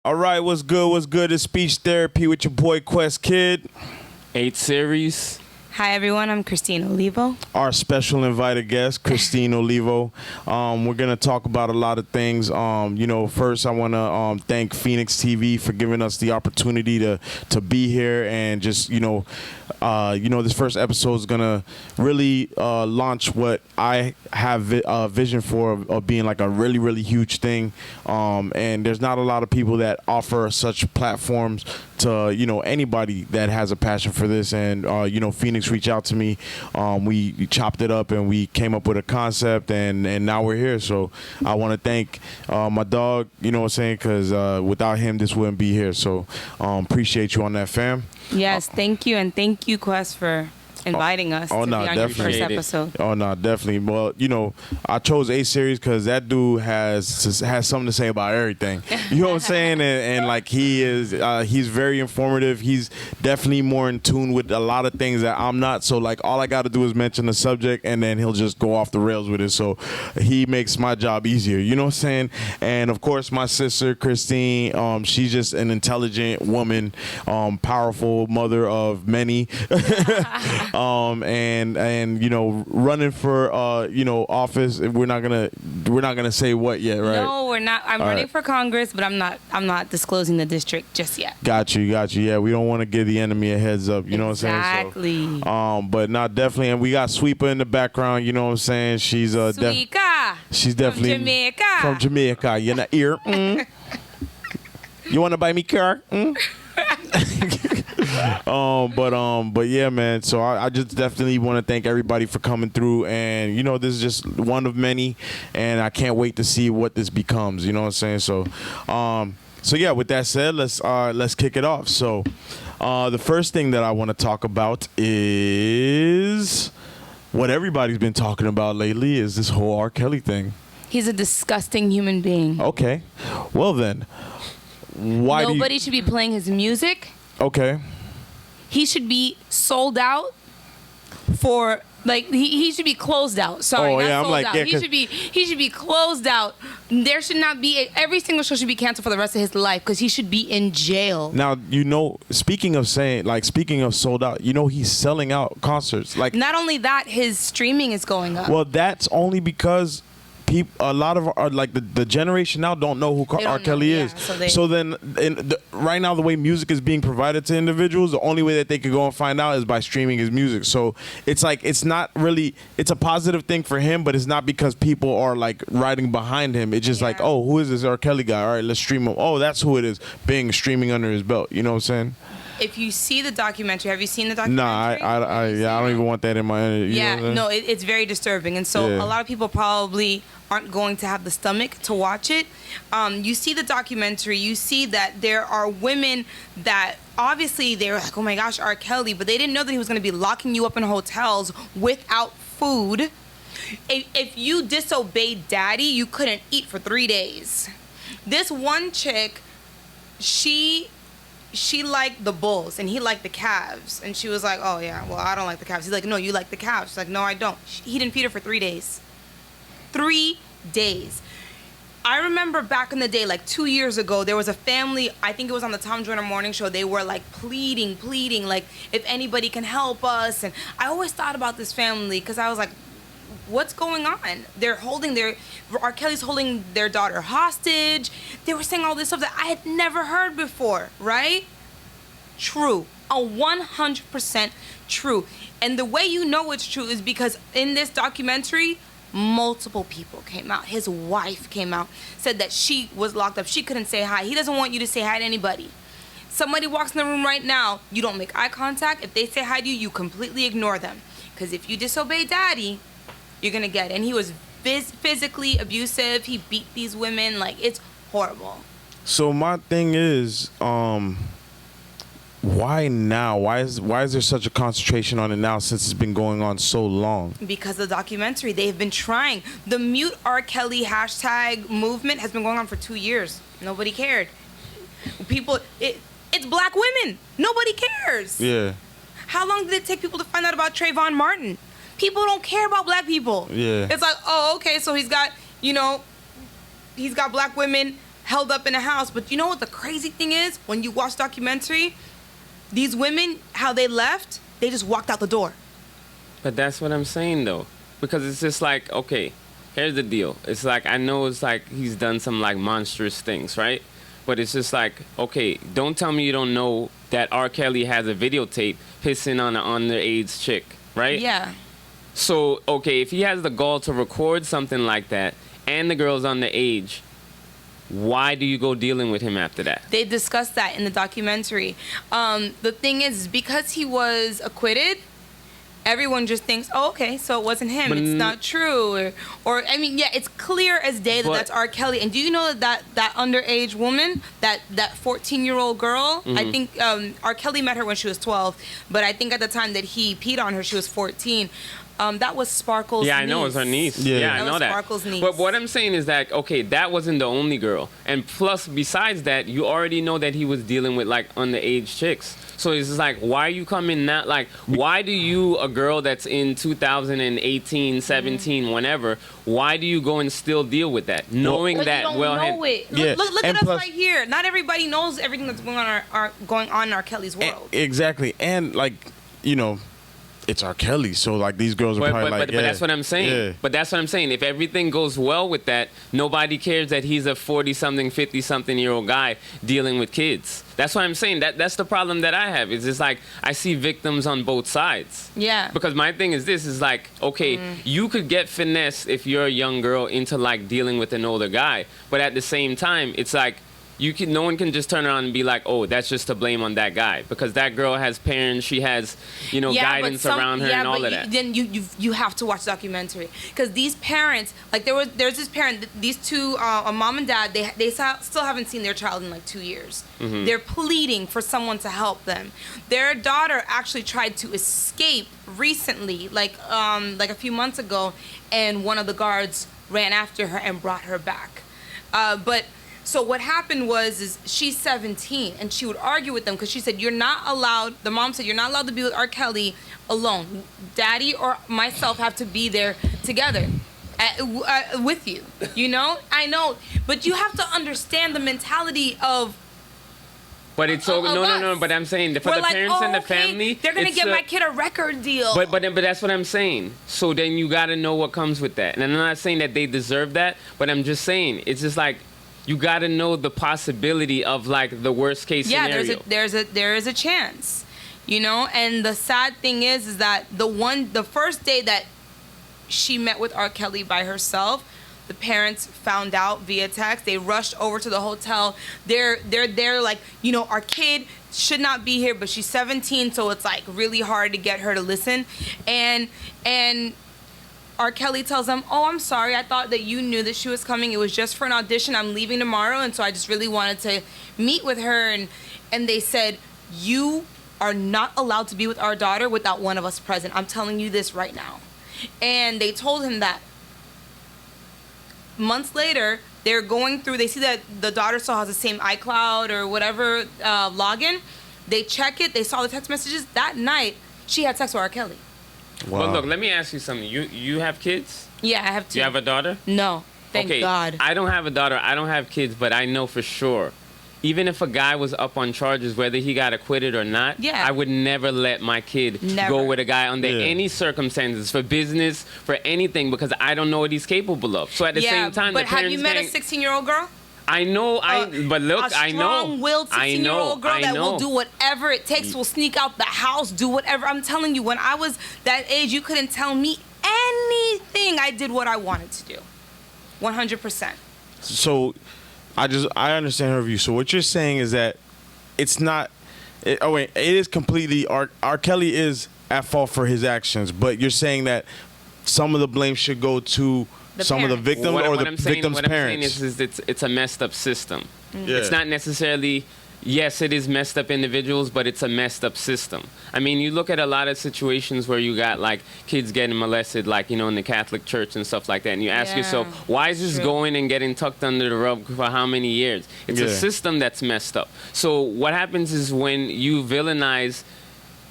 All right, what's good? What's good? It's speech therapy with your boy Qwest Kid. 8 series. Hi everyone, I'm Christine Olivo. Our special invited guest, Christine Olivo. We're gonna talk about a lot of things. First I want to thank Phoenix TV for giving us the opportunity to be here and just this first episode is gonna really launch what I have a vision for of being like a really, really huge thing. And there's not a lot of people that offer such platforms to anybody that has a passion for this. And Phoenix reached out to me. We chopped it up and we came up with a concept, and now we're here. So I want to thank my dog. You know what I'm saying? Because without him, this wouldn't be here. So appreciate you on that, fam. Yes, thank you, and thank you, Qwest, for inviting us to be on your first episode. Oh no, definitely. Well, I chose A series because that dude has something to say about everything. You know what I'm saying? And like he's very informative. He's definitely more in tune with a lot of things that I'm not. So like all I got to do is mention the subject, and then he'll just go off the rails with it. So he makes my job easier. You know what I'm saying? And of course, my sister Christine. She's just an intelligent woman, powerful mother of many. Running for office. We're not gonna say what yet, right? No, we're not. I'm running for Congress, but I'm not disclosing the district just yet. Got you. Yeah, we don't want to give the enemy a heads up. You know what I'm saying? Exactly. But not definitely. And we got Sweeper in the background. You know what I'm saying? She's she's definitely from Jamaica. You know, ear. You want to buy me car? But yeah, man. So I just definitely want to thank everybody for coming through, and this is just one of many, and I can't wait to see what this becomes. You know what I'm saying? So, yeah. With that said, let's kick it off. So, the first thing that I want to talk about is what everybody's been talking about lately is this whole R.Kelly thing. He's a disgusting human being. Okay, well then, why? Nobody should be playing his music. Okay. He should be sold out for he should be closed out. Sorry, not sold out. He should be closed out. There should not be every single show should be canceled for the rest of his life because he should be in jail. Now speaking of sold out, he's selling out concerts. Like not only that, his streaming is going up. Well, that's only because a lot of the generation now don't know who R.Kelly is. So then, right now, the way music is being provided to individuals, the only way that they could go and find out is by streaming his music. So it's like it's not really it's a positive thing for him, but it's not because people are like riding behind him. It's just like, oh, who is this R.Kelly guy? All right, let's stream him. Oh, that's who it is. Being streaming under his belt. You know what I'm saying? If you see the documentary, have you seen the documentary? Nah, I don't even want that in my energy. Yeah, no, it's very disturbing. And so a lot of people probably aren't going to have the stomach to watch it. You see the documentary, you see that there are women that obviously they were like, oh my gosh, R. Kelly, but they didn't know that he was going to be locking you up in hotels without food. If you disobeyed daddy, you couldn't eat for 3 days. This one chick, she liked the bulls and he liked the calves, and she was like, oh yeah, well I don't like the calves. He's like, no, you like the calves. She's like, no, I don't. He didn't feed her for 3 days. 3 days. I remember back in the day, like 2 years ago, there was a family, I think it was on the Tom Joyner Morning Show, they were like pleading, like if anybody can help us. And I always thought about this family because I was like, what's going on? R. Kelly's holding their daughter hostage. They were saying all this stuff that I had never heard before, right? True. 100% true. And the way you know it's true is because in this documentary, multiple people came out. His wife came out, said that she was locked up. She couldn't say hi. He doesn't want you to say hi to anybody. Somebody walks in the room right now, you don't make eye contact. If they say hi to you, you completely ignore them. Because if you disobey daddy, you're going to get it. And he was physically abusive. He beat these women. Like, it's horrible. So my thing is, why now? Why is there such a concentration on it now since it's been going on so long? Because of the documentary. They've been trying. The Mute R. Kelly hashtag movement has been going on for 2 years. Nobody cared. It's black women. Nobody cares. Yeah. How long did it take people to find out about Trayvon Martin? People don't care about black people. Yeah. It's like, oh, okay, so he's got black women held up in a house. But you know what the crazy thing is? When you watch documentary, these women, how they left, they just walked out the door. But that's what I'm saying, though. Because it's just like, okay, here's the deal. It's like, I know it's like he's done some like monstrous things, right? But it's just like, okay, don't tell me you don't know that R. Kelly has a videotape pissing on an underage chick, right? Yeah. So, okay, if he has the gall to record something like that and the girl's underage, why do you go dealing with him after that? They discussed that in the documentary. The thing is, because he was acquitted, everyone just thinks, oh, okay, so it wasn't him. It's not true. Or I mean, yeah, it's clear as day that that's R. Kelly. And do you know that underage woman, that 14-year-old girl, I think R. Kelly met her when she was 12, but I think at the time that he peed on her, she was 14. That was Sparkle's niece. Yeah, I know, it was her niece. Yeah, I know that. Sparkle's niece. But what I'm saying is that, okay, that wasn't the only girl. And plus, besides that, you already know that he was dealing with, like, underage chicks. So it's just like, why are you coming now? Like, why do you, a girl that's in 2018, 17, whenever, why do you go and still deal with that? Knowing but that, you don't know it. Look at us right here. Not everybody knows everything that's going on in R. Kelly's world. Exactly. And, like, you know, it's R. Kelly, so like these girls are probably like, but that's what I'm saying. Yeah. But that's what I'm saying. If everything goes well with that, nobody cares that he's a 40-something, 50-something-year-old guy dealing with kids. That's what I'm saying. That's the problem that I have. It's just like I see victims on both sides. Yeah. Because my thing is this is like, okay, you could get finessed if you're a young girl into like dealing with an older guy, but at the same time, it's like no one can just turn around and be like, oh, that's just to blame on that guy because that girl has parents, she has, guidance around her and all of that. Then you have to watch the documentary because these parents, like there's this parent, these two, a mom and dad, they still haven't seen their child in like 2 years. Mm-hmm. They're pleading for someone to help them. Their daughter actually tried to escape recently, like a few months ago, and one of the guards ran after her and brought her back. So what happened is she's 17, and she would argue with them because she said, you're not allowed, the mom said, you're not allowed to be with R. Kelly alone. Daddy or myself have to be there together with you, I know, but you have to understand the mentality of But it's so no. But I'm saying for the parents and the family, they're gonna give my kid a record deal. But that's what I'm saying. So then you gotta know what comes with that. And I'm not saying that they deserve that, but I'm just saying it's just like you gotta know the possibility of like the worst case scenario. Yeah, there is a chance, And the sad thing is that the first day that she met with R. Kelly by herself, the parents found out via text. They rushed over to the hotel. They're like, our kid should not be here, but she's 17, so it's like really hard to get her to listen. And R. Kelly tells them, oh, I'm sorry. I thought that you knew that she was coming. It was just for an audition. I'm leaving tomorrow, and so I just really wanted to meet with her. And they said, you are not allowed to be with our daughter without one of us present. I'm telling you this right now. And they told him that. Months later, they're going through, they see that the daughter still has the same iCloud or whatever login. They check it. They saw the text messages. That night, she had sex with R. Kelly. Wow. Well, look, let me ask you something. You have kids? Yeah, I have 2. You have a daughter? No. Thank God. I don't have a daughter. I don't have kids, but I know for sure. Even if a guy was up on charges, whether he got acquitted or not, I would never let my kid go with a guy under any circumstances, for business, for anything, because I don't know what he's capable of. So at the same time, but have you met a 16-year-old girl? I know, but look, I know. A strong-willed 16-year-old girl that will do whatever it takes, will sneak out the house, do whatever. I'm telling you, when I was that age, you couldn't tell me anything. I did what I wanted to do. 100%. So I understand her view. So what you're saying is that it's not. It is completely R. Kelly is at fault for his actions, but you're saying that some of the blame should go to some of the victims or the victims' parents. What I'm saying is it's a messed up system. Yeah. It's not necessarily. Yes, it is messed up individuals, but it's a messed up system. I mean, you look at a lot of situations where you got, like, kids getting molested, like, in the Catholic Church and stuff like that, and you ask yourself, why is this going and getting tucked under the rug for how many years? It's a system that's messed up. So what happens is when you villainize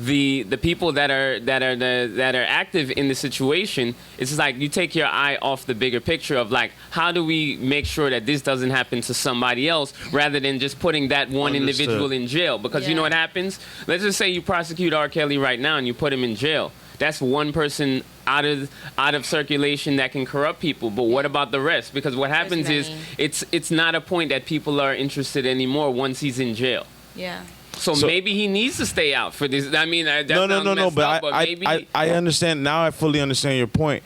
the people that are active in the situation, it's like you take your eye off the bigger picture of like, how do we make sure that this doesn't happen to somebody else, rather than just putting that one individual in jail? Because you know what happens? Let's just say you prosecute R. Kelly right now and you put him in jail. That's one person out of circulation that can corrupt people. But what about the rest? Because what happens is it's not a point that people are interested anymore once he's in jail. Yeah. So maybe he needs to stay out for this. I mean, that's no. But maybe I understand now. I fully understand your point.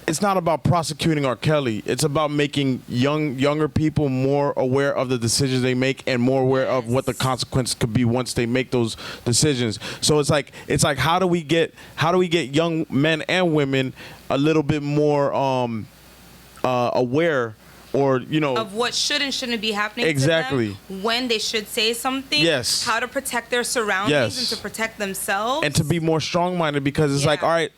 It's not about prosecuting R. Kelly. It's about making younger people more aware of the decisions they make and more aware of what the consequences could be once they make those decisions. So it's like how do we get young men and women a little bit more aware, or of what should and shouldn't be happening exactly to them, when they should say something, yes, how to protect their surroundings, yes, and to protect themselves, and to be more strong-minded, because it's like, all right,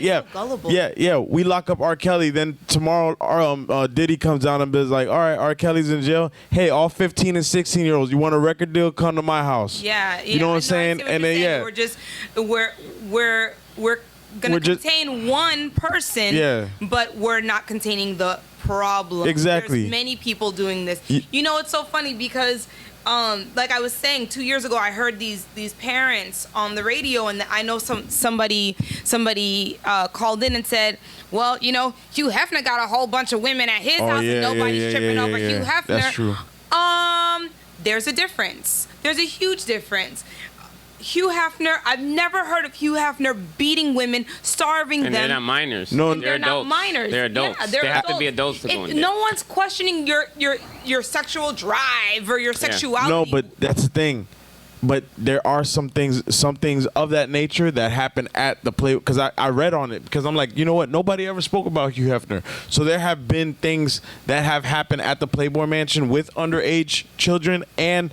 yeah, gullible. yeah. We lock up R. Kelly, then tomorrow Diddy comes down and is like, all right, R. Kelly's in jail. Hey, all 15 and 16-year-olds, you want a record deal? Come to my house. Yeah. You know what I'm saying? And then we're gonna contain one person, but we're not containing the problem. Exactly. There's many people doing this. It's so funny because like I was saying, 2 years ago, I heard these parents on the radio, and I know somebody called in and said, well, Hugh Hefner got a whole bunch of women at his house, and nobody's tripping over Hugh Hefner. That's true. There's a difference. There's a huge difference. Hugh Hefner, I've never heard of Hugh Hefner beating women, starving them. And they're not minors. No, they're adults. Not minors. They're adults. Yeah, they have to be adults to go in there. No one's questioning your sexual drive or your sexuality. No, but that's the thing. But there are some things of that nature that happen at the play, because I read on it, because I'm like, you know what? Nobody ever spoke about Hugh Hefner. So there have been things that have happened at the Playboy Mansion with underage children, and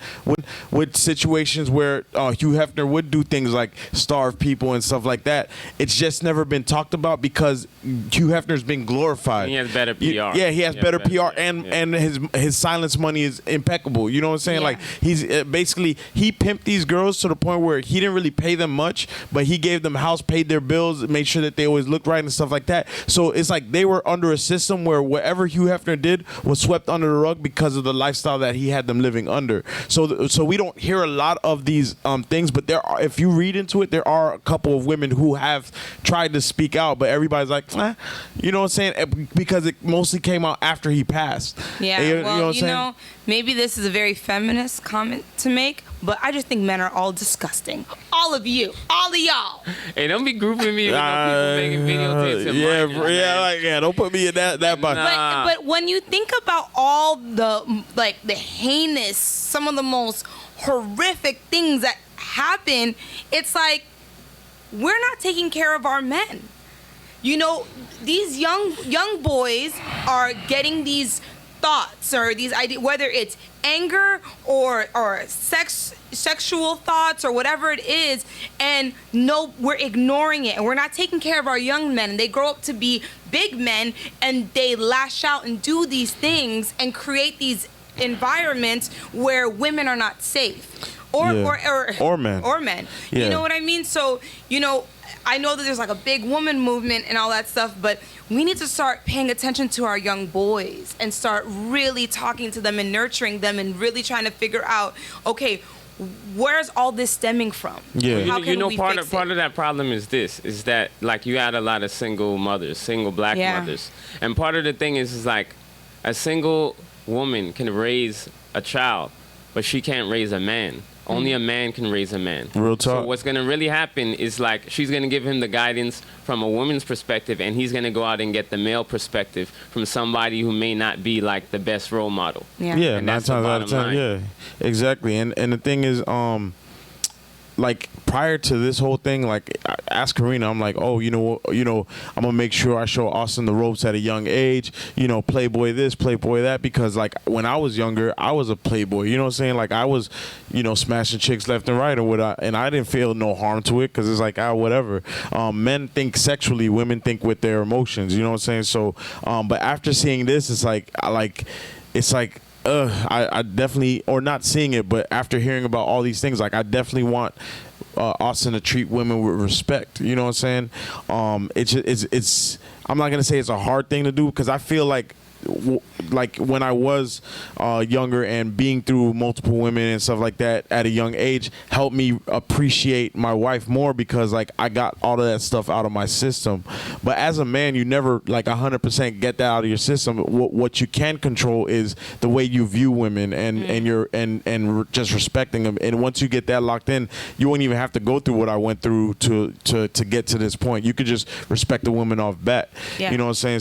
with situations where Hugh Hefner would do things like starve people and stuff like that. It's just never been talked about because Hugh Hefner's been glorified. He has better PR. Yeah, he has better PR, and his silence money is impeccable. You know what I'm saying? Yeah. Like, he's basically, he pimped these girls to the point where he didn't really pay them much, but he gave them house, paid their bills, made sure that they always looked right and stuff like that. So it's like they were under a system where whatever Hugh Hefner did was swept under the rug because of the lifestyle that he had them living under. So we don't hear a lot of these things, but there are, if you read into it, there are a couple of women who have tried to speak out, but everybody's like, you know what I'm saying? Because it mostly came out after he passed. Yeah, maybe this is a very feminist comment to make, but I just think men are all disgusting. All of you. All of y'all. Hey, don't be grouping me with people making videotapes. Don't put me in that box. But when you think about all the heinous, some of the most horrific things that happen, it's like we're not taking care of our men. These young boys are getting these thoughts or these ideas, whether it's anger or sexual thoughts or whatever it is, and we're ignoring it, and we're not taking care of our young men, and they grow up to be big men, and they lash out and do these things and create these environments where women are not safe or men. Yeah. You know what I mean? So I know that there's like a big woman movement and all that stuff, but we need to start paying attention to our young boys and start really talking to them and nurturing them and really trying to figure out, okay, where's all this stemming from? Yeah. How can we part fix of that problem is that like you had a lot of single mothers, single black mothers. And part of the thing is like a single woman can raise a child, but she can't raise a man. Only a man can raise a man. Real talk. So what's going to really happen is like she's going to give him the guidance from a woman's perspective, and he's going to go out and get the male perspective from somebody who may not be like the best role model. Yeah, and 9 times out of 10. Yeah, exactly. And the thing is, like prior to this whole thing, like I asked Karina, I'm like, oh, I'm gonna make sure I show Austin the ropes at a young age, Playboy this, Playboy that, because like when I was younger, I was a Playboy, you know what I'm saying? Like I was, smashing chicks left and right and I didn't feel no harm to it, because it's like, whatever. Men think sexually, women think with their emotions, you know what I'm saying? So, but after seeing this, it's like, I definitely, or not seeing it, but after hearing about all these things, like I definitely want Austin to treat women with respect. You know what I'm saying? It's I'm not gonna say it's a hard thing to do, because I feel like when I was younger and being through multiple women and stuff like that at a young age helped me appreciate my wife more, because like I got all of that stuff out of my system. But as a man, you never like 100% get that out of your system. What you can control is the way you view women and just respecting them. And once you get that locked in, you won't even have to go through what I went through to get to this point. You could just respect the woman off bat. Yeah. You know what I'm saying?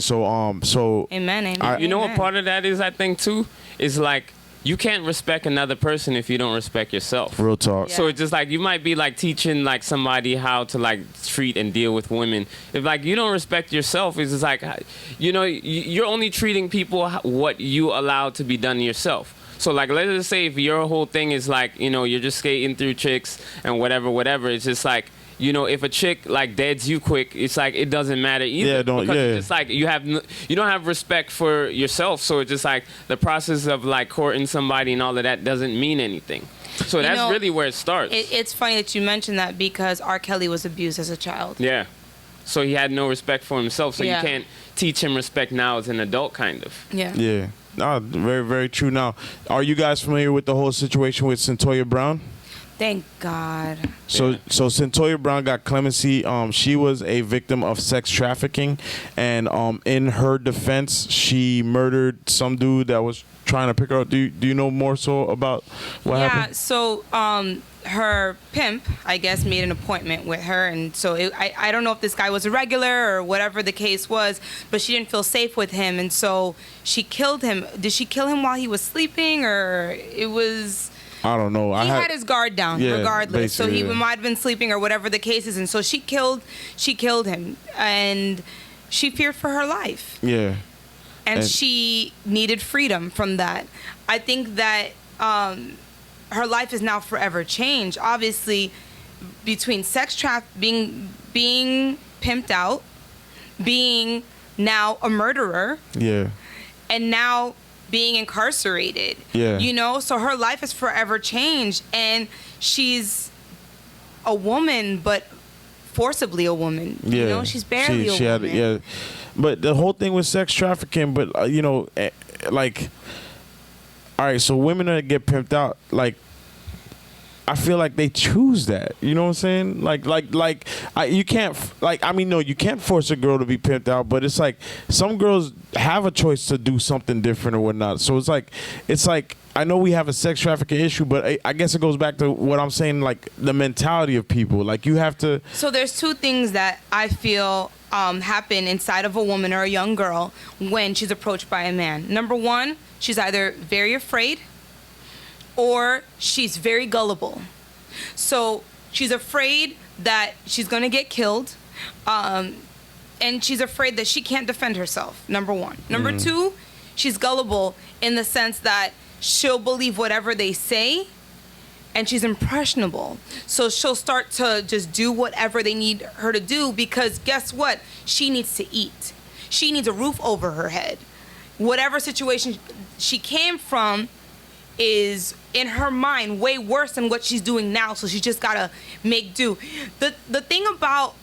So Amen. You know what part of that is, I think, too? Is like, you can't respect another person if you don't respect yourself. Real talk. Yeah. So it's just like, you might be like teaching like somebody how to like treat and deal with women. If like you don't respect yourself, it's just like, you know, you're only treating people what you allow to be done to yourself. So like, let's just say if your whole thing is like, you know, you're just skating through chicks and whatever, it's just like, you know, if a chick like deads you quick, it's like it doesn't matter either. It's like you don't have respect for yourself. So it's just like the process of like courting somebody and all of that doesn't mean anything. So that's really where it starts. It's funny that you mentioned that, because R.Kelly was abused as a child. Yeah. So he had no respect for himself. So you can't teach him respect now as an adult, kind of. Yeah. Yeah. No, very, very true. Now, are you guys familiar with the whole situation with Cyntoia Brown? Thank God. So Cyntoia Brown got clemency. She was a victim of sex trafficking, and in her defense, she murdered some dude that was trying to pick her up. Do you know more so about what happened? Yeah. So her pimp, I guess, made an appointment with her, and so I don't know if this guy was a regular or whatever the case was, but she didn't feel safe with him, and so she killed him. Did she kill him while he was sleeping, or it was? I don't know. He had his guard down, regardless. So he might have been sleeping or whatever the case is. And so she killed him. And she feared for her life. Yeah. And she needed freedom from that. I think that her life is now forever changed. Obviously, between sex trafficking, being pimped out, being now a murderer. Yeah. And now being incarcerated. Yeah. You know, so her life is forever changed, and she's a woman, but forcibly a woman. Yeah. You know, she's barely a woman. Yeah. But the whole thing with sex trafficking, but you know, like, all right, so women that get pimped out, like, I feel like they choose that. You know what I'm saying? You can't, like, I mean, no, you can't force a girl to be pimped out, but it's like some girls have a choice to do something different or whatnot. So it's like I know we have a sex trafficking issue, but I guess it goes back to what I'm saying, like the mentality of people. Like, you have to. So there's two things that I feel happen inside of a woman or a young girl when she's approached by a man. Number one, she's either very afraid, or she's very gullible. So she's afraid that she's going to get killed, and she's afraid that she can't defend herself, number one. Number two, she's gullible in the sense that she'll believe whatever they say, and she's impressionable. So she'll start to just do whatever they need her to do, because guess what? She needs to eat. She needs a roof over her head. Whatever situation she came from is in her mind way worse than what she's doing now, so she's just gotta make do. The thing about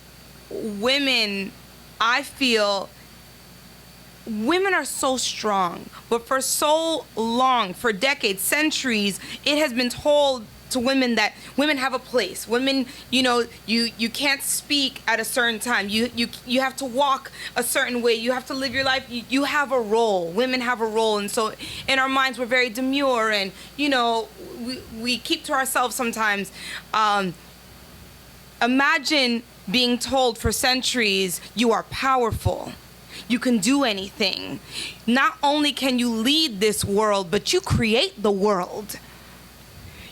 women, I feel women are so strong, but for so long, for decades, centuries, it has been told to women that women have a place. Women, you know, you can't speak at a certain time. You have to walk a certain way. You have to live your life. You have a role. Women have a role, and so in our minds we're very demure, and you know we keep to ourselves sometimes. Imagine being told for centuries you are powerful. You can do anything. Not only can you lead this world, but you create the world.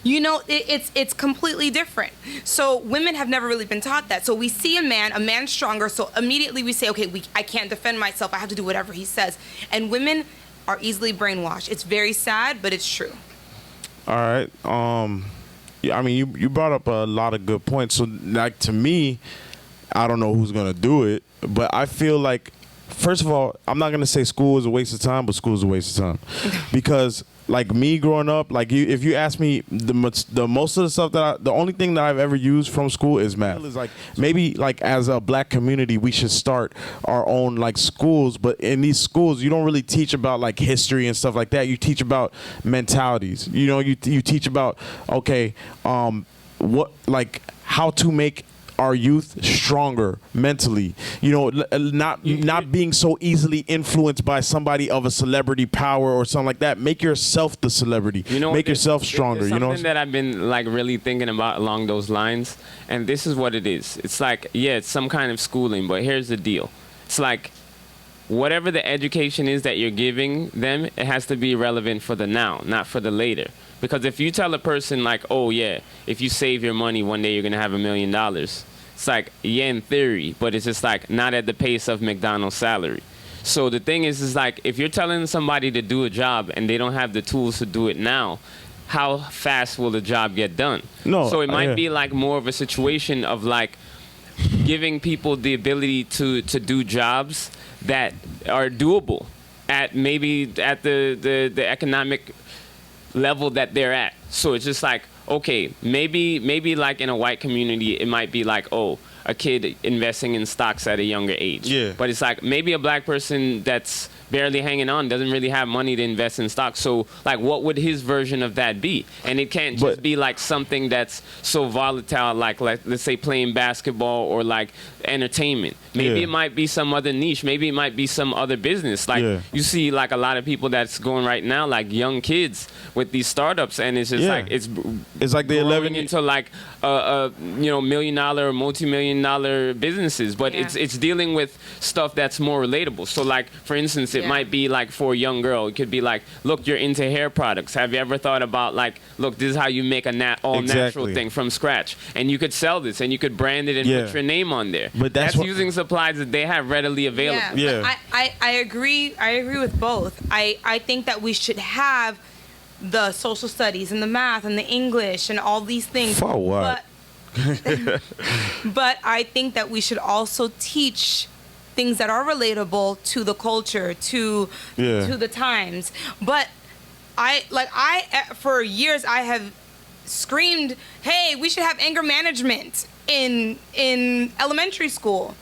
You know, it's completely different. So women have never really been taught that. So we see a man stronger, so immediately we say, okay, I can't defend myself. I have to do whatever he says. And women are easily brainwashed. It's very sad, but it's true. All right. Yeah, I mean, you brought up a lot of good points. So, like, to me, I don't know who's going to do it, but I feel like first of all, I'm not gonna say school is a waste of time, but school is a waste of time, because like me growing up, like if you ask me, the most of the stuff the only thing that I've ever used from school is math. Is like maybe like as a black community, we should start our own like schools, but in these schools, you don't really teach about like history and stuff like that. You teach about mentalities. You know, you teach about what like how to make our youth stronger mentally, you know, not being so easily influenced by somebody of a celebrity power or something like that. Make yourself the celebrity. You know, make yourself stronger. You know, something that I've been like really thinking about along those lines, and this is what it is. It's like, yeah, it's some kind of schooling, but here's the deal. It's like whatever the education is that you're giving them, it has to be relevant for the now, not for the later. Because if you tell a person like, oh yeah, if you save your money, one day you're gonna have $1 million. It's like, yeah, in theory, but it's just like not at the pace of McDonald's salary. So the thing is like, if you're telling somebody to do a job and they don't have the tools to do it now, how fast will the job get done? No. So it might be like more of a situation of like giving people the ability to do jobs that are doable at maybe at the economic level that they're at. So it's just like, okay, maybe like in a white community, it might be like, oh, a kid investing in stocks at a younger age. Yeah. But it's like maybe a black person that's barely hanging on doesn't really have money to invest in stocks. So like, what would his version of that be? And it can't just be like something that's so volatile, like let's say playing basketball or like entertainment. Maybe it might be some other niche. Maybe it might be some other business. Like you see like a lot of people that's going right now, like young kids with these startups, and it's just like it's like the 11 into like $1 million or multi-million-dollar businesses, but it's dealing with stuff that's more relatable. So like for instance, it might be like for a young girl, it could be like, look, you're into hair products. Have you ever thought about like, look, this is how you make a all natural thing from scratch, and you could sell this and you could brand it and put your name on there. But that's using supplies that they have readily available. I agree with both. I think that we should have the social studies and the math and the English and all these things. For what? But I think that we should also teach things that are relatable to the culture, to the times. But for years I have screamed, hey, we should have anger management in elementary school.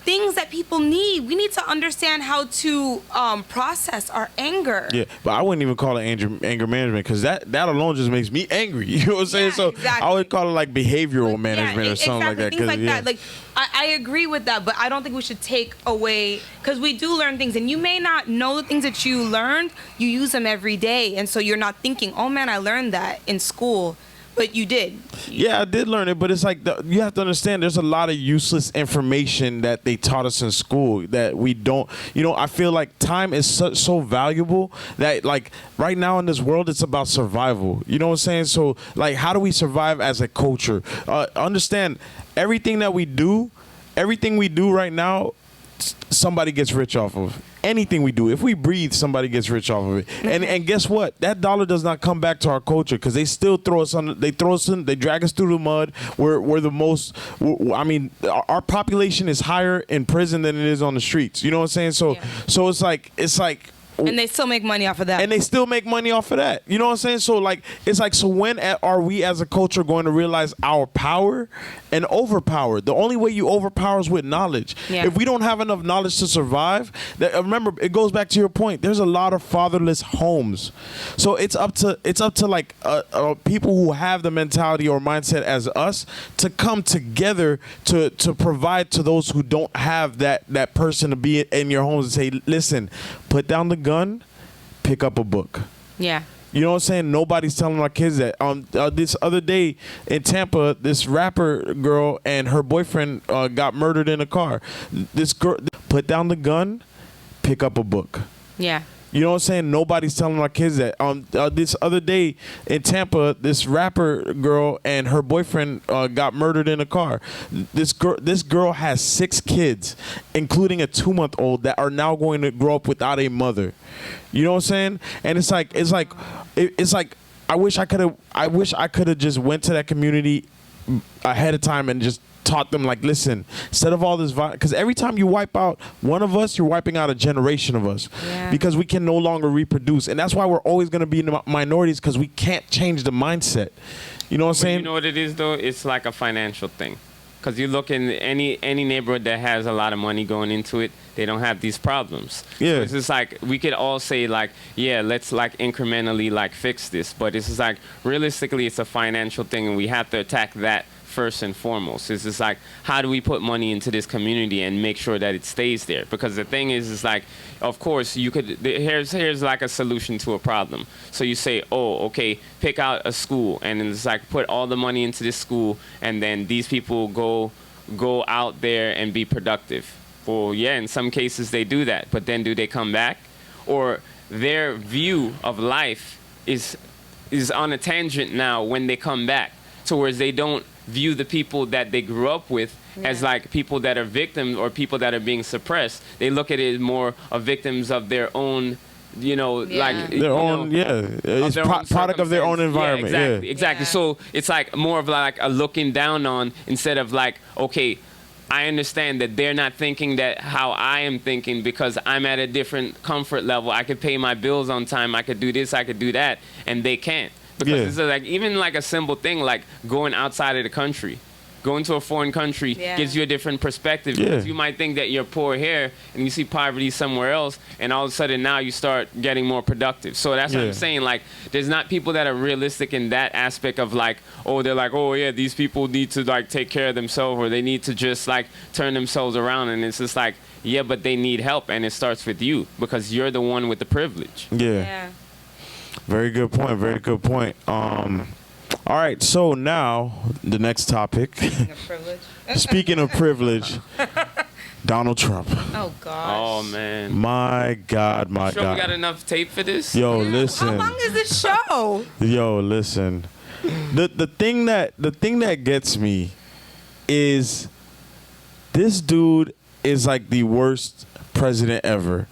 Things that people need. We need to understand how to process our anger. Yeah, but I wouldn't even call it anger management, because that alone just makes me angry. You know what I'm saying? So exactly. I would call it like behavioral management or something like that. Things like that. Like I agree with that, but I don't think we should take away, because we do learn things, and you may not know the things that you learned. You use them every day, and so you're not thinking, oh man, I learned that in school. But you did. Yeah, I did learn it, but it's like you have to understand there's a lot of useless information that they taught us in school that we don't. You know, I feel like time is so valuable that like right now in this world, it's about survival. You know what I'm saying? So like, how do we survive as a culture? Understand everything we do right now, somebody gets rich off of. Anything we do, if we breathe, somebody gets rich off of it. And guess what? That dollar does not come back to our culture, because they still throw us on. They drag us through the mud. We're the most. I mean, our population is higher in prison than it is on the streets. You know what I'm saying? So it's like. And they still make money off of that. You know what I'm saying? So like, it's like, so when are we as a culture going to realize our power and overpower? The only way you overpower is with knowledge. Yeah. If we don't have enough knowledge to survive, remember, it goes back to your point. There's a lot of fatherless homes. So it's up to like people who have the mentality or mindset as us to come together to provide to those who don't have that person to be in your homes and say, listen, put down the gun, pick up a book. Yeah. You know what I'm saying? Nobody's telling our kids that. This other day in Tampa, this rapper girl and her boyfriend got murdered in a car. This girl, put down the gun, pick up a book. Yeah. You know what I'm saying? Nobody's telling our kids that. This other day in Tampa, this rapper girl and her boyfriend got murdered in a car. This girl has 6 kids, including a 2-month-old, that are now going to grow up without a mother. You know what I'm saying? And it's like I wish I could have just went to that community ahead of time and just taught them, like, listen, instead of all this violence, because every time you wipe out one of us, you're wiping out a generation of us, because we can no longer reproduce, and that's why we're always going to be in the minorities, because we can't change the mindset. You know what I'm saying? You know what it is though? It's like a financial thing. Because you look in any neighborhood that has a lot of money going into it, they don't have these problems. Yeah. So it's just like, we could all say like, yeah, let's like incrementally like fix this. But it's just like, realistically, it's a financial thing, and we have to attack that first and foremost. It's just like, how do we put money into this community and make sure that it stays there? Because the thing is like, of course, you could, here's like a solution to a problem. So you say, oh, okay, pick out a school, and it's like, put all the money into this school, and then these people go out there and be productive. Well, yeah, in some cases they do that, but then do they come back? Or their view of life is on a tangent now when they come back, so whereas they don't view the people that they grew up with as like people that are victims or people that are being suppressed. They look at it more of victims of their own, you know, like their own, it's product of their own environment. Yeah, exactly. So it's like more of like a looking down on, instead of like, okay, I understand that they're not thinking that how I am thinking, because I'm at a different comfort level. I could pay my bills on time. I could do this. I could do that, and they can't. Because it's like, even like a simple thing like going outside of the country, going to a foreign country gives you a different perspective. Because you might think that you're poor here and you see poverty somewhere else, and all of a sudden now you start getting more productive. So that's what I'm saying. Like, there's not people that are realistic in that aspect of like, oh, they're like, oh yeah, these people need to like take care of themselves, or they need to just like turn themselves around. And it's just like, yeah, but they need help, and it starts with you, because you're the one with the privilege. Very good point. Very good point. All right, so now the next topic. Speaking of privilege, Donald Trump. Oh gosh. Oh man. My God, my sure God. We got enough tape for this? Yo, listen. How long is this show? Yo, listen. The thing that gets me is this dude is like the worst president ever.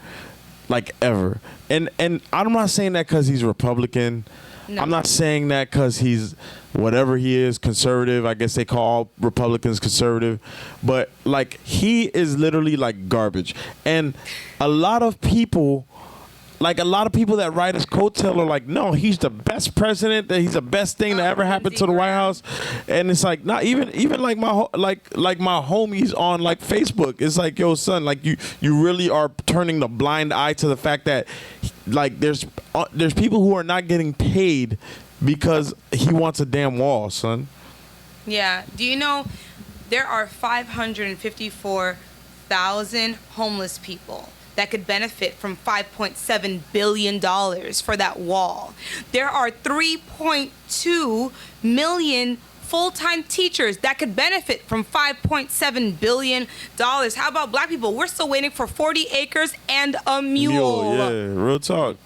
Like ever. And I'm not saying that because he's Republican. No. I'm not saying that because he's whatever he is, conservative. I guess they call all Republicans conservative. But like, he is literally like garbage. And a lot of people that ride his coattail are like, no, he's the best president. That he's the best thing that ever happened to the White House. And it's like, not even like my homies on like Facebook. It's like, yo, son, like you really are turning the blind eye to the fact that like there's people who are not getting paid because he wants a damn wall, son. Yeah. Do you know there are 554,000 homeless people that could benefit from $5.7 billion for that wall? There are 3.2 million full-time teachers that could benefit from $5.7 billion. How about black people? We're still waiting for 40 acres and a mule. Yeah, real talk.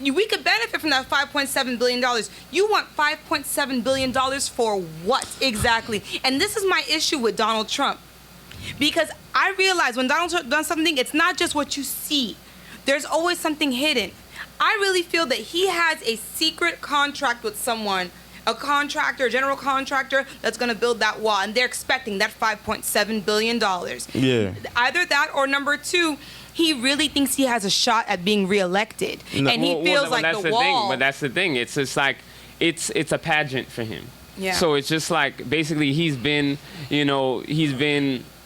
We could benefit from that $5.7 billion. You want $5.7 billion for what exactly? And this is my issue with Donald Trump. Because I realize when Donald Trump does something, it's not just what you see. There's always something hidden. I really feel that he has a secret contract with someone, a contractor, a general contractor that's going to build that wall, and they're expecting that $5.7 billion. Yeah. Either that, or number two, he really thinks he has a shot at being reelected. No. And he feels like the wall. But that's the thing. It's just like, it's a pageant for him. Yeah. So it's just like, basically he's been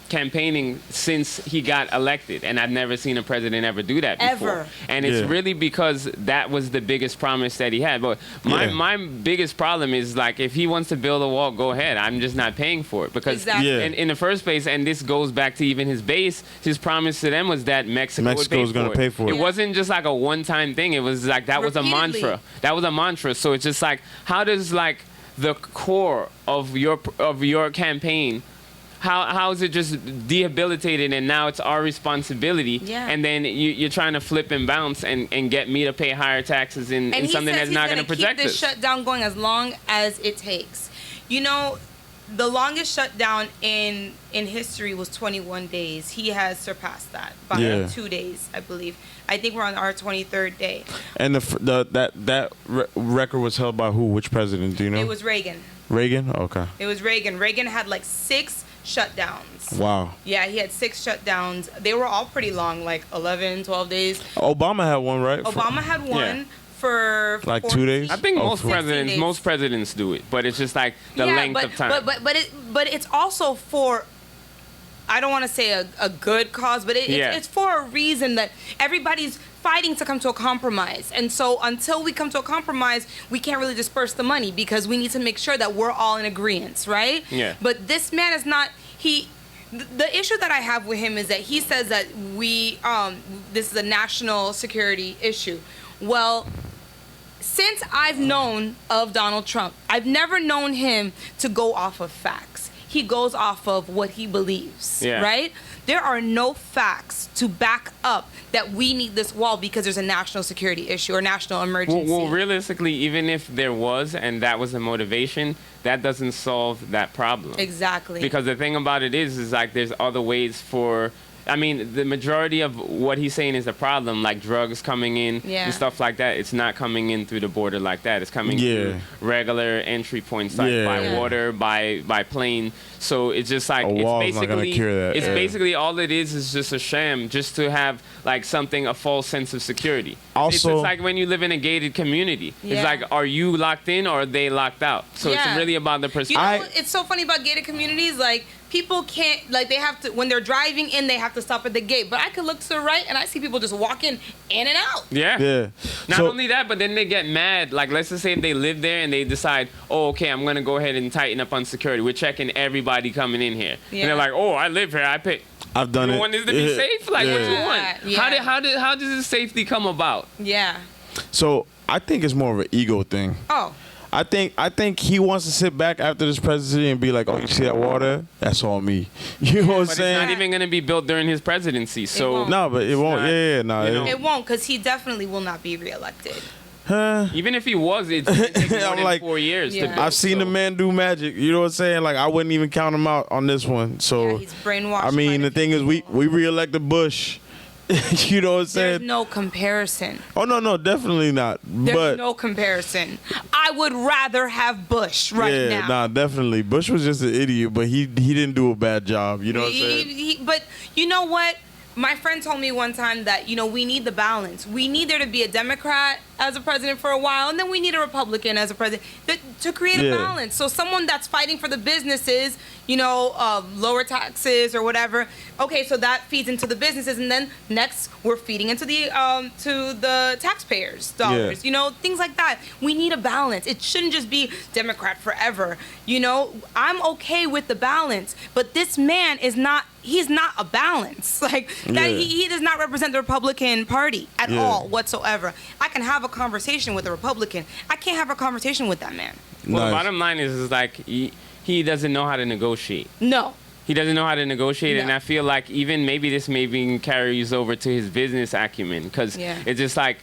campaigning since he got elected, and I've never seen a president ever do that before. Ever. And it's really because that was the biggest promise that he had. But my biggest problem is, like, if he wants to build a wall, go ahead. I'm just not paying for it, because in the first place, and this goes back to even his base, his promise to them was that Mexico would pay for it. Pay for it. It wasn't just like a one-time thing. It was like that was a mantra. That was a mantra. So it's just like, how does like the core of your campaign, how is it just debilitated, and now it's our responsibility? Yeah. And then you're trying to flip and bounce and get me to pay higher taxes in something that's not going to protect us. And he says he's going to keep this shutdown going as long as it takes. You know, the longest shutdown in history was 21 days. He has surpassed that by 2 days, I believe. I think we're on our 23rd day. And that record was held by who? Which president? Do you know? It was Reagan. Reagan? Okay. It was Reagan. Reagan had like 6 shutdowns. Wow. Yeah, he had 6 shutdowns. They were all pretty long, like 11, 12 days. Obama had one, right? Obama had one for like 14 2 days. I think Oh, most 14 presidents days. most presidents do it, but it's just like the length of time. But it's also for, I don't want to say a good cause, but it's for a reason that everybody's fighting to come to a compromise. And so until we come to a compromise, we can't really disperse the money because we need to make sure that we're all in agreement, right? Yeah. But this man is not, the issue that I have with him is that he says that this is a national security issue. Well, since I've known of Donald Trump, I've never known him to go off of facts. He goes off of what he believes, right? There are no facts to back up that we need this wall because there's a national security issue or national emergency. Well, realistically, even if there was and that was the motivation, that doesn't solve that problem. Exactly. Because the thing about it is like there's other ways for... I mean, the majority of what he's saying is a problem, like drugs coming in and stuff like that. It's not coming in through the border like that. It's coming through regular entry points, like by water, by plane. So it's just like it's basically not gonna cure that. It's basically all it is just a sham, just to have like a false sense of security. Also, it's just like when you live in a gated community. It's like, are you locked in or are they locked out? So it's really about the perspective. You know, it's so funny about gated communities, like. People can't, like, they have to, when they're driving in, they have to stop at the gate. But I could look to the right and I see people just walking in and out. Yeah. Not only that, but then they get mad. Like, let's just say if they live there and they decide, oh, okay, I'm going to go ahead and tighten up on security. We're checking everybody coming in here. And they're like, oh, I live here. I pay. I've done it. You want this to be safe? Like, what you want? Yeah. How does this safety come about? Yeah. So I think it's more of an ego thing. Oh. I think he wants to sit back after this presidency and be like, oh, you see that water? That's all me. You know what I'm saying? It's not even going to be built during his presidency. So no, but it won't. It won't, because he definitely will not be reelected. Even if he was, it's going to take more than like 4 years. To build, I've seen the man do magic. You know what I'm saying? Like, I wouldn't even count him out on this one. So he's brainwashed. I mean, the thing is, we reelected Bush. You know what I'm saying? There's no comparison. Oh, no, definitely not. There's no comparison. I would rather have Bush now. Yeah, nah, definitely. Bush was just an idiot, but he didn't do a bad job. You know what I'm saying? But you know what? My friend told me one time that, we need the balance. We need there to be a Democrat as a president for a while, and then we need a Republican as a president to create a balance. So someone that's fighting for the businesses, lower taxes or whatever. Okay, so that feeds into the businesses, and then next we're feeding into the to the taxpayers' dollars. Things like that. We need a balance. It shouldn't just be Democrat forever. I'm okay with the balance, but this man is not. He's not a balance. Like that, he does not represent the Republican Party at all whatsoever. I can have a conversation with a Republican. I can't have a conversation with that man. Well, the bottom line is like he doesn't know how to negotiate. No. He doesn't know how to negotiate, and I feel like even maybe this maybe carries over to his business acumen, because it's just like,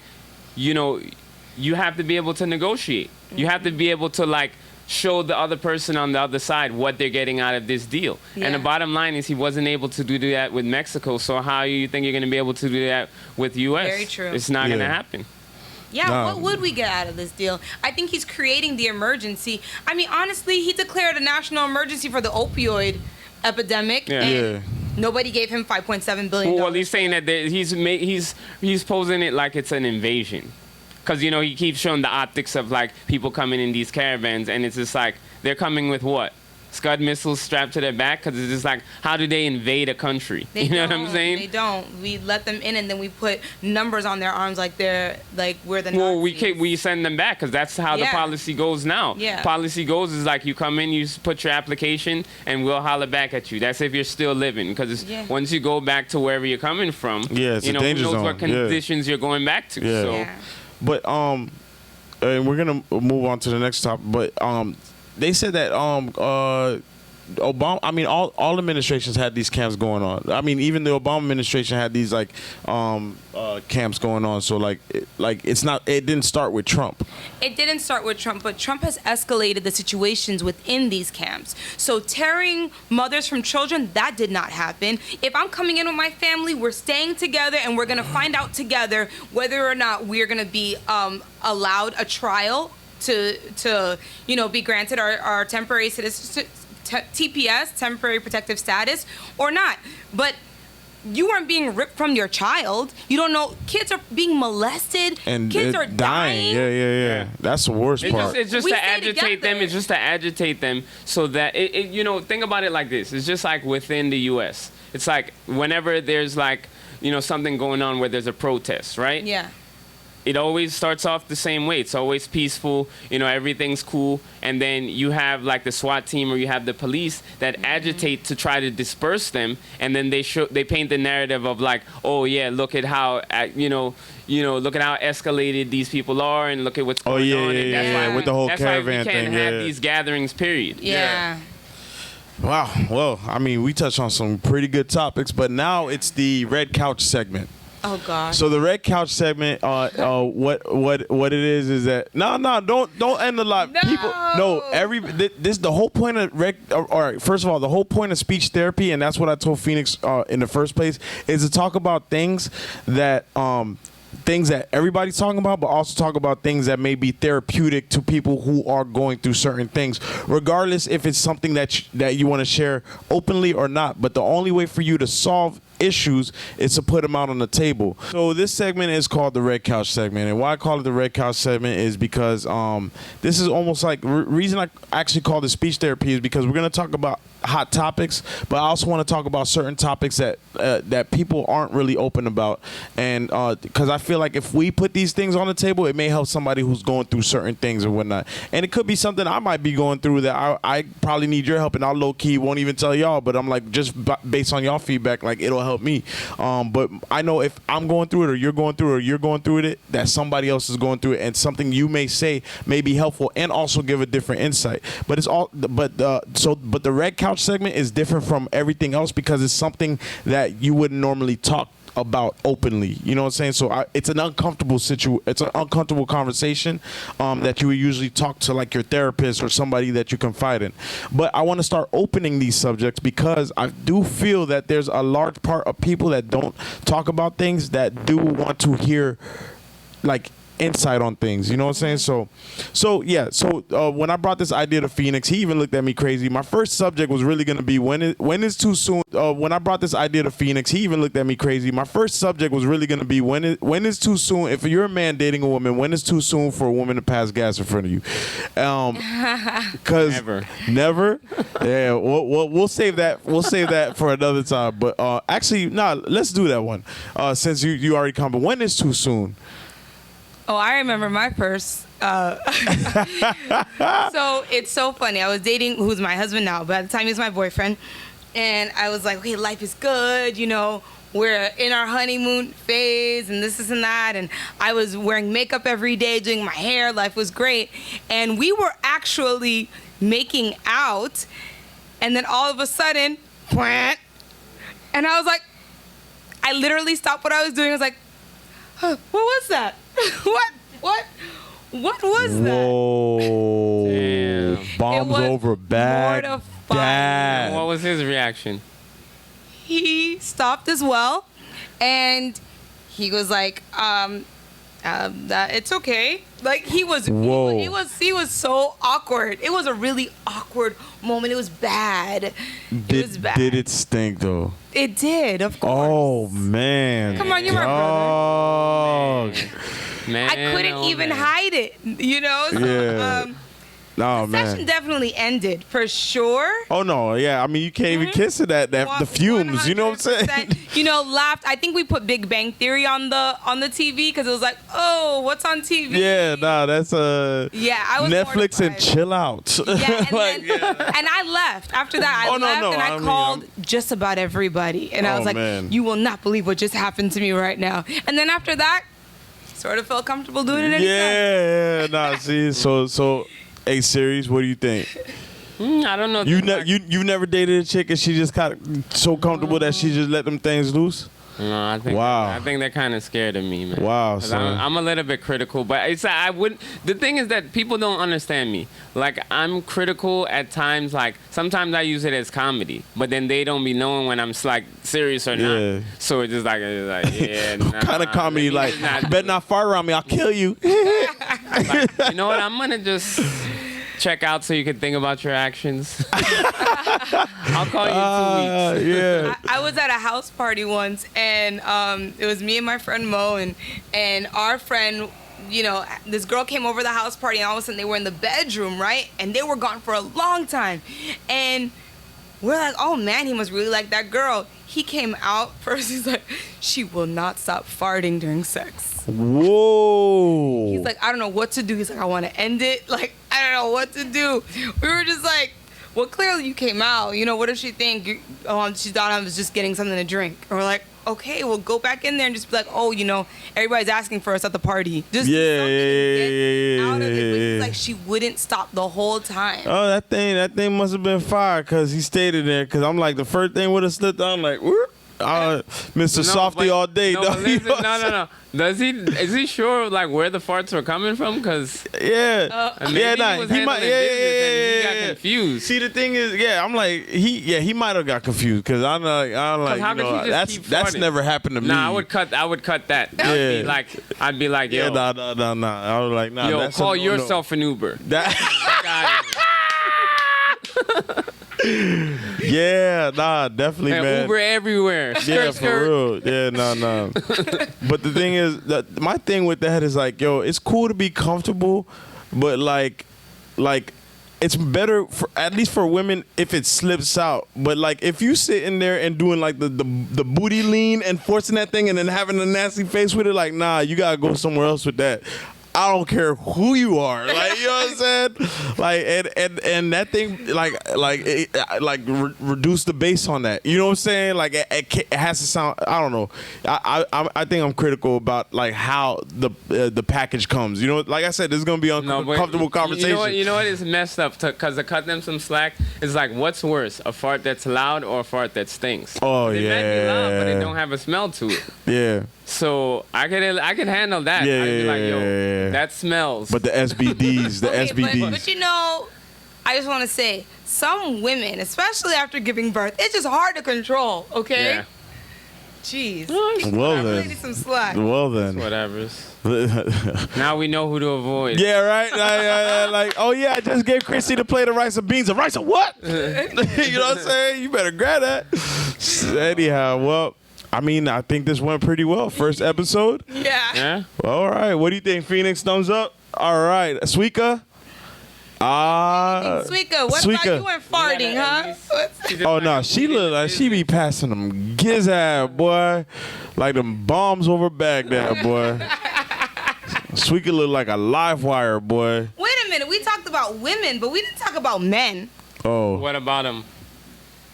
you have to be able to negotiate. You have to be able to like show the other person on the other side what they're getting out of this deal. And the bottom line is he wasn't able to do that with Mexico, so how you think you're going to be able to do that with U.S.? Very true. It's not going to happen. Yeah, what would we get out of this deal? I think he's creating the emergency. I mean, honestly, he declared a national emergency for the opioid epidemic, and nobody gave him $5.7 billion. Well, he's saying that he's posing it like it's an invasion. Because, he keeps showing the optics of, like, people coming in these caravans, and it's just like, they're coming with what? Scud missiles strapped to their back? Because it's just like, how do they invade a country? You know what I'm saying? They don't. We let them in, and then we put numbers on their arms like we're the Nazis. Well, we send them back, because that's how the policy goes now. Yeah. Policy goes is like, you come in, you put your application, and we'll holler back at you. That's if you're still living. Because once you go back to wherever you're coming from, it's a danger who knows zone. what conditions you're going back to. Yeah. So. But and we're gonna move on to the next topic. But they said that Obama, I mean, all administrations had these camps going on. I mean, even the Obama administration had these like camps going on. So it didn't start with Trump. It didn't start with Trump, but Trump has escalated the situations within these camps. So tearing mothers from children, that did not happen. If I'm coming in with my family, we're staying together, and we're gonna find out together whether or not we're gonna be allowed a trial to be granted our temporary TPS, temporary protective status, or not. But you weren't being ripped from your child. You don't know. Kids are being molested. And kids are dying. Yeah. That's the worst part. It's just We to stay agitate them. together. It's just to agitate them so that think about it like this. It's just like within the U.S. It's like whenever there's like something going on where there's a protest, right? Yeah. It always starts off the same way. It's always peaceful. Everything's cool. And then you have like the SWAT team or you have the police that agitate to try to disperse them. And then they paint the narrative of like, oh yeah, look at how look at how escalated these people are, and look at what's going on. And that's why, with the whole that's caravan why we can't thing. have these gatherings. Period. Yeah. Wow. Well, I mean, we touched on some pretty good topics, but now it's the Red Couch segment. Oh gosh. So the Red Couch segment, what it is that don't end a lot. This the whole point of all right. First of all, the whole point of speech therapy, and that's what I told Phoenix in the first place, is to talk about things that everybody's talking about, but also talk about things that may be therapeutic to people who are going through certain things, regardless if it's something that you want to share openly or not. But the only way for you to solve issues is to put them out on the table. So this segment is called the Red Couch segment, and why I call it the Red Couch segment is because this is almost like reason I actually call it speech therapy is because we're going to talk about hot topics, but I also want to talk about certain topics that people aren't really open about, and because I feel like if we put these things on the table, it may help somebody who's going through certain things or whatnot, and it could be something I might be going through that I probably need your help, and I'll low key won't even tell y'all, but I'm like, just based on y'all feedback, like it'll help me. But I know if I'm going through it, or you're going through it, that somebody else is going through it, and something you may say may be helpful and also give a different insight. But the Red Couch segment is different from everything else because it's something that you wouldn't normally talk about openly. You know what I'm saying? So it's an uncomfortable it's an uncomfortable conversation that you would usually talk to like your therapist or somebody that you confide in. But I want to start opening these subjects because I do feel that there's a large part of people that don't talk about things that do want to hear like insight on things, you know what I'm saying? So when I brought this idea to Phoenix, he even looked at me crazy. My first subject was really going to be when is too soon. When I brought this idea to Phoenix, he even looked at me crazy. My first subject was really going to be when is too soon. If you're a man dating a woman, when is too soon for a woman to pass gas in front of you? Because never. Yeah, we'll save that. We'll save that for another time. But actually, let's do that one. Since you already come. But when is too soon? Oh, I remember my first. So it's so funny. I was dating who's my husband now, but at the time he was my boyfriend. And I was like, okay, life is good. We're in our honeymoon phase and this and that. And I was wearing makeup every day, doing my hair. Life was great. And we were actually making out. And then all of a sudden, and I was like, I literally stopped what I was doing. I was like, huh, what was that? What was that? Whoa. Damn. Bombs over bad. What was his reaction? He stopped as well, and he was like, that it's okay. Like he was so awkward. It was a really awkward moment. It was bad. Did it stink though? It did, of course. Oh man. Come on, you're my brother. Man, I couldn't even hide it, So, yeah. The session definitely ended for sure. Oh no, yeah. I mean, you can't even kiss it at the fumes. 100%. You know what I'm saying? Laughed. I think we put Big Bang Theory on the TV because it was like, oh, what's on TV? Yeah, that's I was Netflix mortified. And chill out. Yeah, and I left after that. I called just about everybody, and I was like, you will not believe what just happened to me right now. And then after that, sort of felt comfortable doing it anytime. Yeah. See, so. Hey, Sirius, what do you think? I don't know. You never dated a chick and she just got so comfortable that she just let them things loose? No, I think they're kind of scared of me, man. Wow, son. I'm a little bit critical, but the thing is that people don't understand me. Like, I'm critical at times. Like, sometimes I use it as comedy, but then they don't be knowing when I'm like serious or not. So it's just like yeah. What kind of comedy? Like, you better not fart around me. I'll kill you. Like, you know what? I'm gonna just check out so you can think about your actions. I'll call you in 2 weeks. Yeah. I was at a house party once, and it was me and my friend Mo, and our friend, you know, this girl came over the house party, and all of a sudden they were in the bedroom, right? And they were gone for a long time. And we're like, oh man, he must really like that girl. He came out first, he's like, she will not stop farting during sex. Whoa. He's like, I don't know what to do. He's like, I want to end it. Like, I don't know what to do. We were just like, well, clearly you came out. You know, what does she think? She thought I was just getting something to drink. And we're like, okay, well, go back in there and just be like, oh, you know, everybody's asking for us at the party. Just do something to get out of it. But he's like, she wouldn't stop the whole time. Oh, that thing must have been fire because he stayed in there. Because I'm like, the first thing would have slipped out. I'm like, whoop. Mr. Softy all day. No, dog. listen, no. Is he sure like where the farts were coming from? Cause Yeah, he might. He got confused. See, the thing is, I'm like, he might have got confused because I'm like, how you know, could he just keep that's farting? never happened to me. Nah, I would cut that. I'd be like, yo, no. I was like, nah. yo, that's call no. yourself an Uber. Yeah, nah, definitely, and man. Uber everywhere. Yeah, for real. Yeah, no. But the thing is, my thing with that is like, yo, it's cool to be comfortable, but like, it's better for at least for women if it slips out. But like, if you sitting there and doing like the booty lean and forcing that thing and then having a nasty face with it, like, nah, you gotta go somewhere else with that. I don't care who you are, like, you know what I'm saying, like, and that thing, reduce the bass on that, you know what I'm saying, like, it has to sound, I don't know, I think I'm critical about like how the package comes, you know, like I said, this is gonna be uncomfortable conversation. You know what is messed up, because to cut them some slack, it's like, what's worse, a fart that's loud or a fart that stinks? Oh, they yeah. might be loud, but they don't have a smell to it. Yeah. So I can handle that. Yeah, I'd be like, yo, yeah. that smells. But the SBDs, But you know, I just want to say, some women, especially after giving birth, it's just hard to control. Okay. Yeah. Jeez. Well I then. really need some slack. Well then. Whatever's. Now we know who to avoid. Yeah, right. Like, oh yeah, I just gave Chrissy to play the rice and beans. A rice of what? You know what I'm saying? You better grab that. Anyhow, well, I mean, I think this went pretty well. First episode. Yeah. All right. What do you think, Phoenix? Thumbs up. All right, Suika. Suika, what about you and farting, huh? Oh no, she look like she be passing them gizzard, boy, like them bombs over Baghdad, boy. Suika look like a live wire, boy. Wait a minute, we talked about women, but we didn't talk about men. Oh. What about them?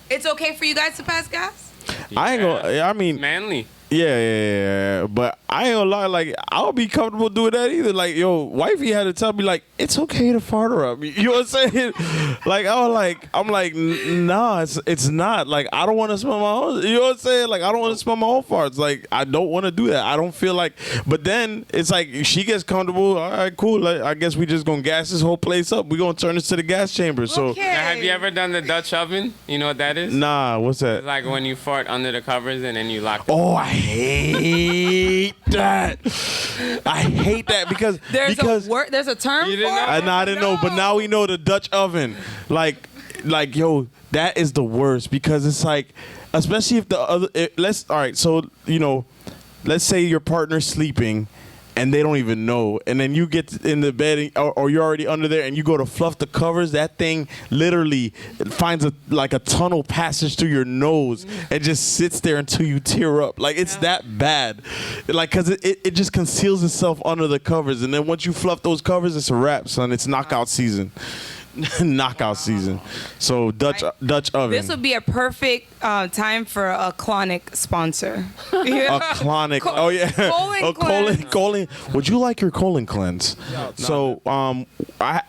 It's okay for you guys to pass gas? I ain't gonna. I mean, manly. Yeah. But I ain't gonna lie. Like, I don't be comfortable doing that either. Like, yo, wifey had to tell me like it's okay to fart her up. You know what I'm saying? Like, I'm like, nah, it's not. Like, I don't want to smell my own. You know what I'm saying? Like, I don't want to smell my own farts. Like, I don't want to do that. I don't feel like. But then it's like she gets comfortable. All right, cool. Like, I guess we just gonna gas this whole place up. We gonna turn this to the gas chamber. So. Okay. Now, have you ever done the Dutch oven? You know what that is? Nah, what's that? It's like when you fart under the covers and then you lock. Oh, I hate that. I hate that because there's a term for it? I didn't know, but now we know the Dutch oven. Like yo, that is the worst because it's like, especially if the other. So you know, let's say your partner's sleeping. And they don't even know. And then you get in the bed, or you're already under there, and you go to fluff the covers. That thing literally finds a tunnel passage through your nose and just sits there until you tear up. Like, it's that bad. Like, because it just conceals itself under the covers. And then once you fluff those covers, it's a wrap, son. It's knockout season. Knockout season. So Dutch oven. This would be a perfect time for a Clonic sponsor. A Clonic. Oh yeah. Colon. Would you like your colon cleanse? So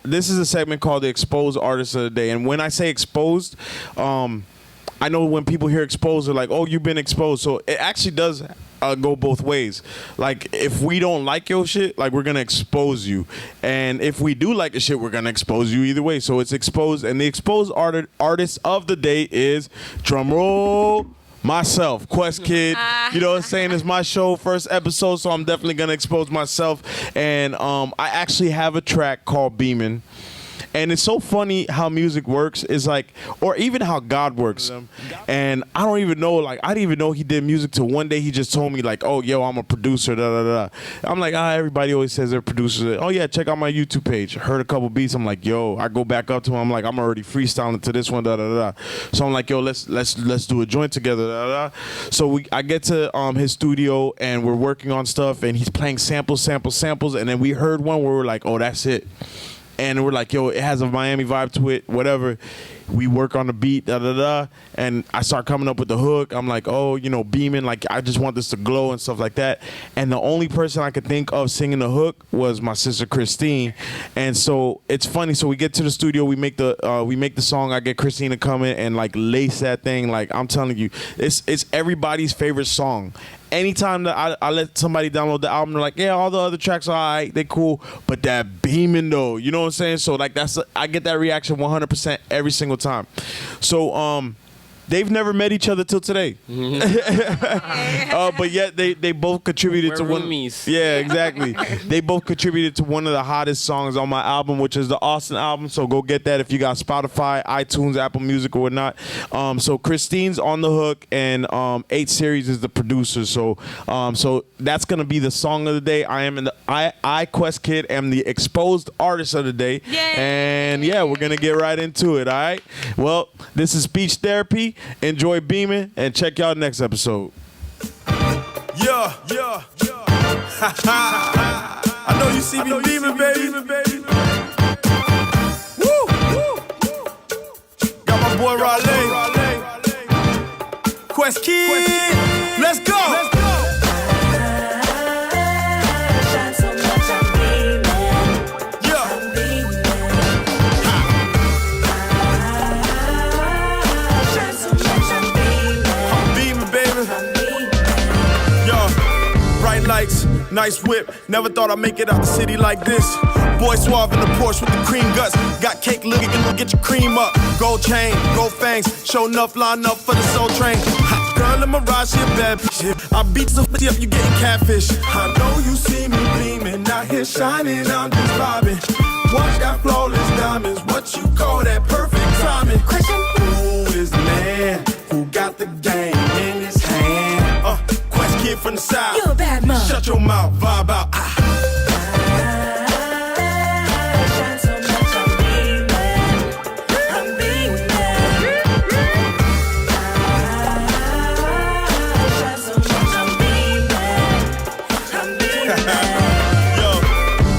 this is a segment called the Exposed Artist of the Day, and when I say exposed, I know when people hear exposed, they're like, "Oh, you've been exposed." So it actually does go both ways. Like, if we don't like your shit, like, we're gonna expose you, and if we do like the shit, we're gonna expose you either way. So it's exposed, and the exposed artist of the day is, drum roll, myself, Qwest Kid. You know what I'm saying? It's my show, first episode, so I'm definitely gonna expose myself. And I actually have a track called Beamin'. And it's so funny how music works. Is like, or even how God works. And I don't even know, like, I didn't even know he did music till one day he just told me, like, oh, yo, I'm a producer, da da da. I'm like, everybody always says they're producers. Oh yeah, check out my YouTube page. Heard a couple beats. I'm like, yo, I go back up to him. I'm like, I'm already freestyling to this one, da da da. So I'm like, yo, let's do a joint together, da da. So I get to his studio and we're working on stuff and he's playing samples, and then we heard one where we're like, oh, that's it. And we're like, yo, it has a Miami vibe to it, whatever. We work on the beat, da da da, and I start coming up with the hook. I'm like, oh, you know, beaming, like I just want this to glow and stuff like that. And the only person I could think of singing the hook was my sister Christine. And so it's funny. So we get to the studio, we make the song. I get Christine to come in and like lace that thing. Like I'm telling you, it's everybody's favorite song. Anytime that I let somebody download the album, they're like, yeah, all the other tracks are all right, they cool, but that beaming though, you know what I'm saying? So like I get that reaction 100% every single time. So they've never met each other till today. But yet they both contributed to one. Roomies. Yeah, exactly. They both contributed to one of the hottest songs on my album, which is the Austin album. So go get that if you got Spotify, iTunes, Apple Music, or whatnot. So Christine's on the hook, and 8 Series is the producer. So that's gonna be the song of the day. I Qwest Kid am the exposed artist of the day. Yay. And yeah, we're gonna get right into it. All right. Well, this is Speech Therapy. Enjoy beaming and check y'all next episode. Yeah. I know you see me beaming, baby. Woo. Got my boy Raleigh. Qwest Kid. Let's go. Lights, nice whip. Never thought I'd make it out the city like this. Boy suave in the Porsche with the cream guts. Got cake looking, get your cream up. Gold chain, gold fangs. Show enough, line up for the soul train. Hot girl in my ride, she a bad bitch. I beat some up, you getting catfish. I know you see me beaming, out here shining, I'm just vibing. Watch got flawless diamonds. What you call that perfect timing? Who is the man who got the game in his hand? Kid from the south. You a bad mom. Shut your mouth, vibe out. Shine so much, I'm beaming. Shine so much, I'm beaming. Yo,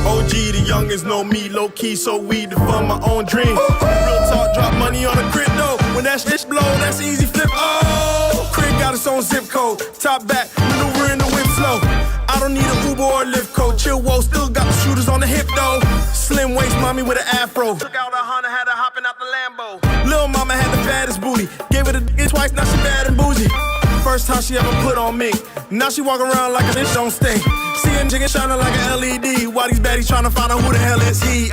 OG, the youngest know me, low key, so weed to fund my own dreams. Real talk, drop money on a crypto. When that shit blow, that's easy flip. Oh, Craig got its own zip code. Top back, maneuver in the whip slow. I don't need an Uber or a lift coach. Chill, whoa, still got the shooters on the hip though. Slim waist mommy with an afro. Took out a Honda, had her hopping out the Lambo. Lil' mama had the fattest booty. Gave it a dick twice, now she bad and bougie. First time she ever put on me. Now she walk around like a bitch don't stink. Seeing chicken shining like an LED. While these baddies trying to find out who the hell is he.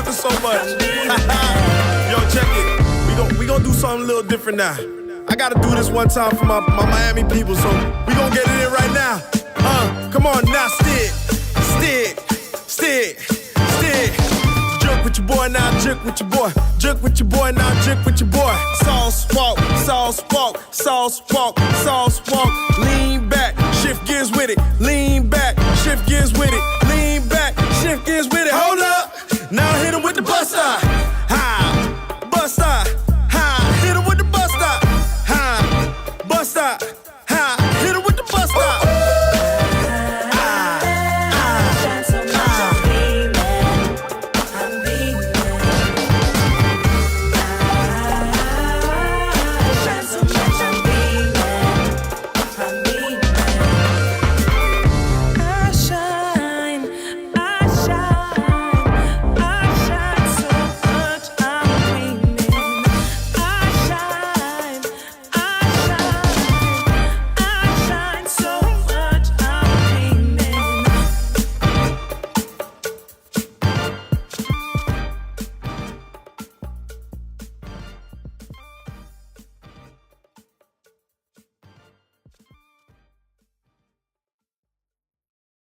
So much. Yo, check it. We gon' do something a little different now. I gotta do this one time for my Miami people, so we gon' get it in right now. Come on now, stick. Jerk with your boy now, jerk with your boy. Jerk with your boy now, jerk with your boy. Sauce walk.